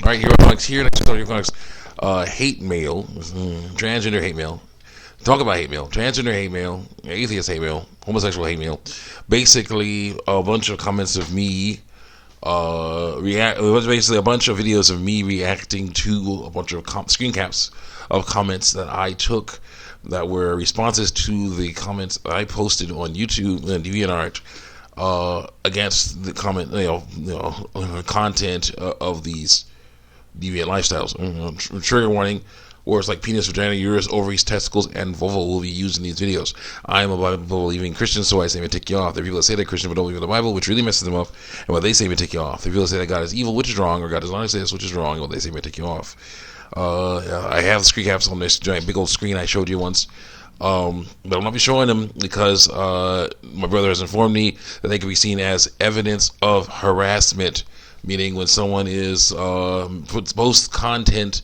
All right, Hero Comics here. Next on Hero Comics, hate mail, transgender hate mail. Talk about hate mail, transgender hate mail, atheist hate mail, homosexual hate mail. Basically, a bunch of comments of me. It was basically a bunch of videos of me reacting to a bunch of screen caps of comments that I took that were responses to the comments I posted on YouTube and DeviantArt against the content of these deviant lifestyles. Trigger warning: words like penis, vagina, uterus, ovaries, testicles, and vulva will be used in these videos. I am a Bible-believing Christian, so I say may take you off. There are people that say they're Christian but don't believe in the Bible, which really messes them up, and what they say may take you off. There are people that say that God is evil, which is wrong, or God does not exist, which is wrong, and what they say may take you off. I have screen caps on this giant big old screen I showed you once. But I'm not be showing them because my brother has informed me that they can be seen as evidence of harassment, meaning when someone is posts content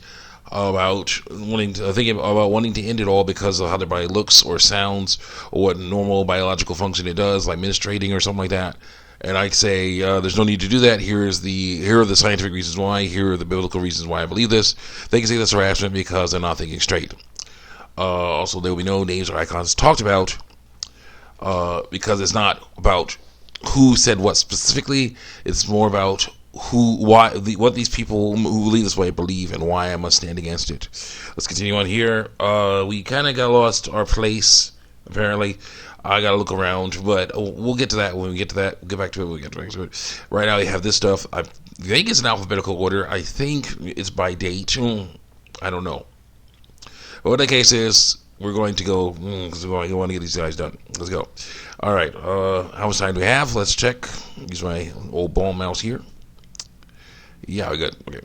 about wanting to end it all because of how their body looks or sounds or what normal biological function it does, like menstruating or something like that. And I say there's no need to do that. Here are the scientific reasons why. Here are the biblical reasons why I believe this. They can say that's harassment because they're not thinking straight. Also, there will be no names or icons talked about because it's not about who said what specifically. It's more about what these people who believe this way believe and why I must stand against it. Let's continue on here. We kind of got lost our place, apparently. I gotta look around, but we'll get to that when we get to that. We'll get back to it when we get to it. Right now, you have this stuff. I think it's in alphabetical order. I think it's by date. I don't know. But what the case is, we're going to go because we want to get these guys done. Let's go. All right. How much time do we have? Let's check. Use my old ball mouse here. Yeah, we're good. Okay.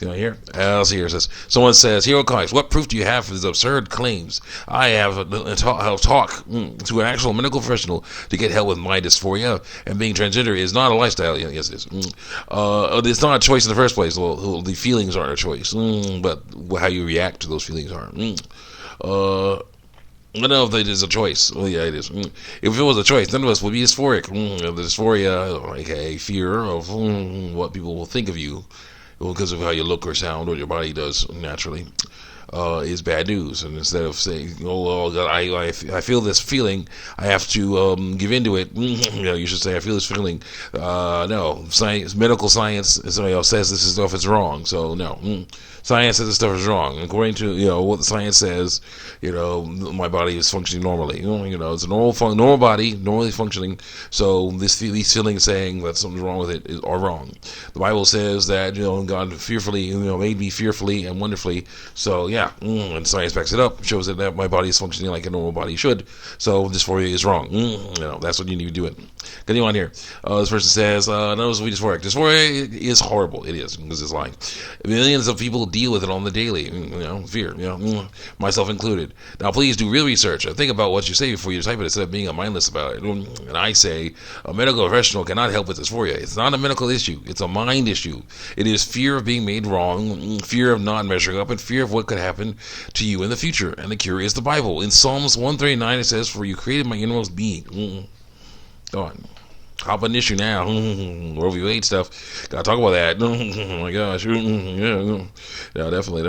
Here. Let's see here. It says, someone says, Hero Comics, what proof do you have for these absurd claims? I have talk to an actual medical professional to get help with my dysphoria, and being transgender is not a lifestyle. Yes, it is. It's not a choice in the first place. Well, the feelings aren't a choice, but how you react to those feelings are. I don't know if it is a choice. Well, yeah, it is. If it was a choice, none of us would be dysphoric. The dysphoria, aka fear of what people will think of you, because of how you look or sound, what your body does naturally, is bad news. And instead of saying, "Oh, well, I feel this feeling, I have to give into it," you should say, "I feel this feeling." No, science, medical science, somebody else says this stuff is wrong. So no, science says this stuff is wrong. According to what the science says, my body is functioning normally. It's a normal body, normally functioning. So these feelings saying that something's wrong with it are wrong. The Bible says that God fearfully, made me fearfully and wonderfully. So yeah, and science backs it up, shows that my body is functioning like a normal body should. So dysphoria is wrong. That's what you need to do it. Continue on here. This person says, "No, this will be dysphoric. Dysphoria is horrible. It is because it's lying. Millions of people deal with it on the daily. Fear. Myself included. Now, please do real research. Think about what you say before you type it instead of being mindless about it. And I say, a medical professional cannot help with dysphoria. It's not a medical issue. It's a mind issue. It is fear of being made wrong, fear of not measuring up, and fear of what could happen to you in the future. And the cure is the Bible. In Psalms 139, it says, 'For you created my innermost being.'" Go on. Hop on issue now. Roe v. Wade stuff. Gotta talk about that. Oh my gosh. Yeah, definitely.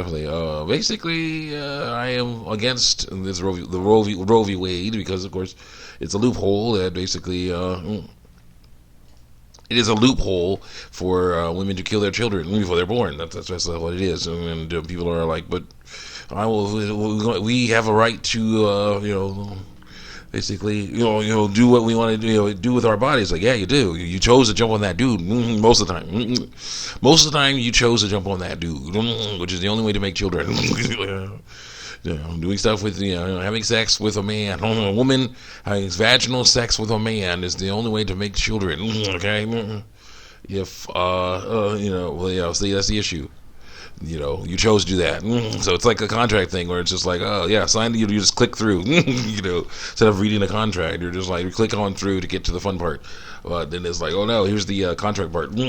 Basically, I am against this Roe v. Wade because, of course, it's a loophole that basically it is a loophole for women to kill their children before they're born. That's what it is. And people are like, but we have a right to basically, do what we want to do with our bodies. Like, yeah, you do. You chose to jump on that dude most of the time. Most of the time, you chose to jump on that dude, which is the only way to make children. Doing stuff with, having sex with a man, a woman having vaginal sex with a man is the only way to make children. Okay, if see, that's the issue. You chose to do that. So it's like a contract thing where it's just like, oh yeah, sign. You just click through. Instead of reading the contract, you're just like, you click on through to get to the fun part. But then it's like, oh no, here's the contract part. So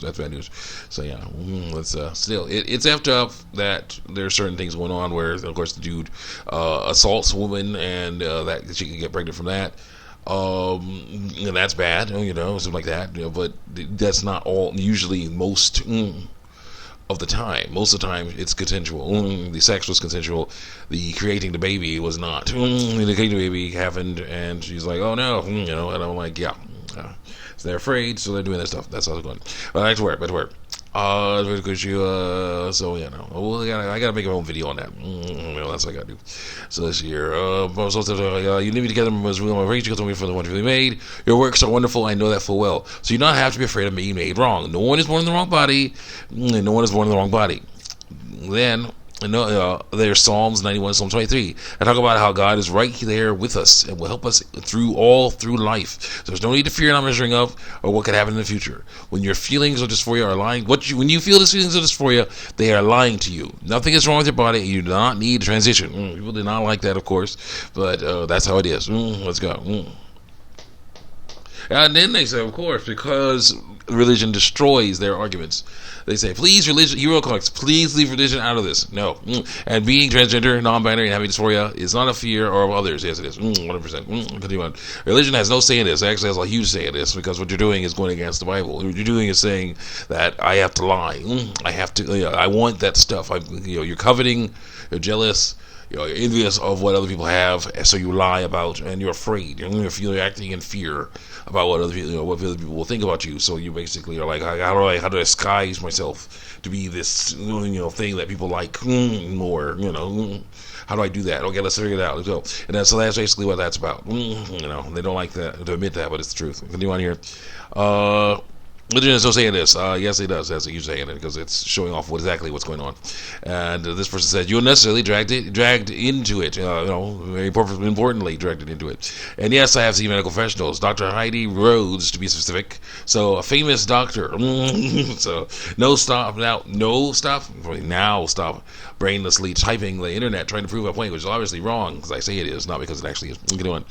that's bad news. So yeah, let's still, it's effed up that there's certain things going on where, of course, the dude assaults a woman and that she can get pregnant from that. And that's bad, something like that. But that's not all. Usually, of the time. Most of the time, it's consensual. The sex was consensual. The creating the baby was not. The creating the baby happened, and she's like, "Oh no," and I'm like, "Yeah." So they're afraid, so they're doing that stuff. That's how it's going. But back to work. So well, I gotta make my own video on that. That's what I gotta do. So this year, you leave me together was real. My rage because for the one you made. Your works are wonderful. I know that full well. So you don't have to be afraid of being made wrong. No one is born in the wrong body. No one is born in the wrong body. Then. There's Psalms 91, Psalm 23. I talk about how God is right there with us and will help us through life. So there's no need to fear not measuring up or what could happen in the future. When your feelings of dysphoria are lying, when you feel these feelings of dysphoria, they are lying to you. Nothing is wrong with your body. You do not need to transition. People do not like that, of course, but that's how it is. Let's go. And then they say, of course, because religion destroys their arguments. They say, please, religion, hero comics, please leave religion out of this. No. And being transgender, non-binary, and having dysphoria is not a fear or of others. Yes, it is. 100%. Continue on. Religion has no say in this. It actually has a huge say in this because what you're doing is going against the Bible. What you're doing is saying that I have to lie. I have to, I want that stuff. You're coveting, you're jealous. You're envious of what other people have, so you lie about, and you're afraid. You're acting in fear about what other people will think about you. So you basically are like, how do I disguise myself to be this thing that people like more? How do I do that? Okay, let's figure it out. Let's go. So that's basically what that's about. They don't like that to admit that, but it's the truth. Continue on here. Religion is no saying this. Yes, it does. That's a huge saying it because it's showing off exactly what's going on. And this person said, "You're necessarily dragged into it. Very importantly, dragged into it." And yes, I have seen medical professionals, Dr. Heidi Rhodes, to be specific. So a famous doctor. So no stop brainlessly typing the internet trying to prove a point, which is obviously wrong because I say it is, not because it actually is. Get on.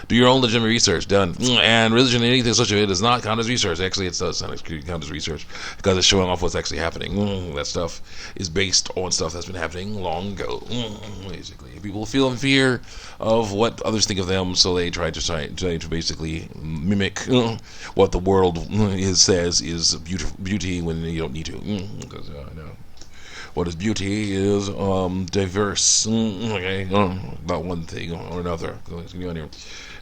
Do your own legitimate research. Done. And religion and anything such as it does not count as research. Actually, it does count as research because it's showing off what's actually happening. That stuff is based on stuff that's been happening long ago. Basically, people feel in fear of what others think of them, so they try to basically mimic what the world says is beauty when you don't need to. Because what is beauty is diverse. Okay, not one thing or another. Let's go on here.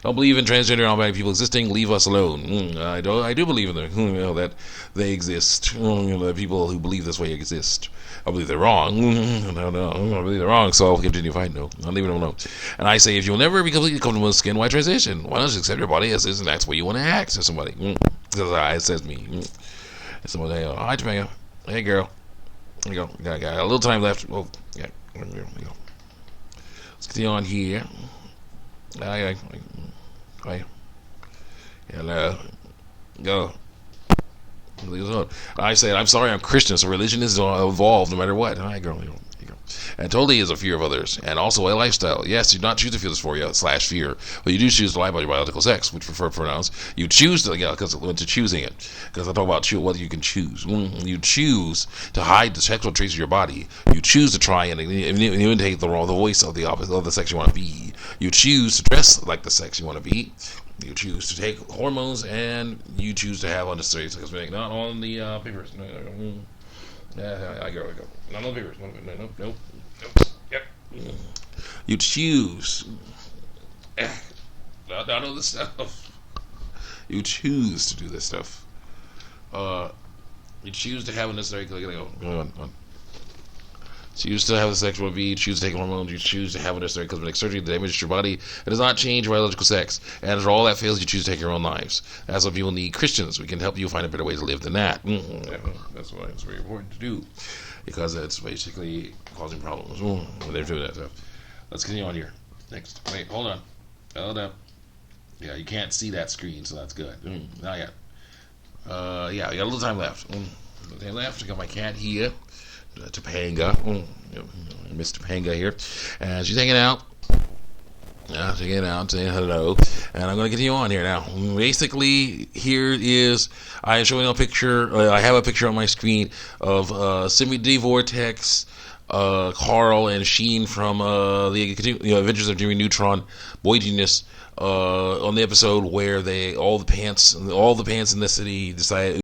Don't believe in transgender non-binary people existing. Leave us alone. I do believe in them. That they exist. The people who believe this way exist. I believe they're wrong. No, I believe they're wrong. So I'll continue fighting. No, I'll leave it alone. And I say, if you'll never be completely comfortable with skin, why transition? Why not just accept your body as is and that's what you want to act to somebody? Because it says me. Someone say, hi, Tomato. Hey, girl. There you go. Got a little time left. Oh, yeah. There you go. Let's continue on here. Hi. Hello. Go. I said, I'm sorry, I'm Christian, so religion is evolved no matter what. Hi, girl. And totally is a fear of others, and also a lifestyle. Yes, you do not choose to feel dysphoria / fear, but you do choose to lie about your biological sex, which prefer pronouns. You choose to, because when to choosing it, because I talk about what you can choose. You choose to hide the sexual traits of your body. You choose to try and imitate the voice of the opposite of the sex you want to be. You choose to dress like the sex you want to be. You choose to take hormones, and you choose to have unnecessary sex. Not on the papers. I go. Not on the papers. Nope. Yep. You choose. Not on the stuff. You choose to do this stuff. You choose to have unnecessary. Go on. Choose to have a sexual be, you choose to take hormones, you choose to have unnecessary cosmetic surgery that damages your body. It does not change your biological sex. And for all that fails, you choose to take your own lives. That's what people need Christians. We can help you find a better way to live than that. That's why it's very important to do. Because it's basically causing problems when they're doing that stuff. Let's continue on here. Next. Wait, hold on. Hold up. Yeah, you can't see that screen, so that's good. Not yet. Yeah, we got a little time left. I got my cat here. Topanga, Miss Topanga here, and she's hanging out. Saying hello, and I'm going to continue on here now. Basically, here is I am showing a picture. I have a picture on my screen of Simi Vortex, Carl, and Sheen from the Adventures of Jimmy Neutron, Boy Genius. on the episode where all the pants in the city decide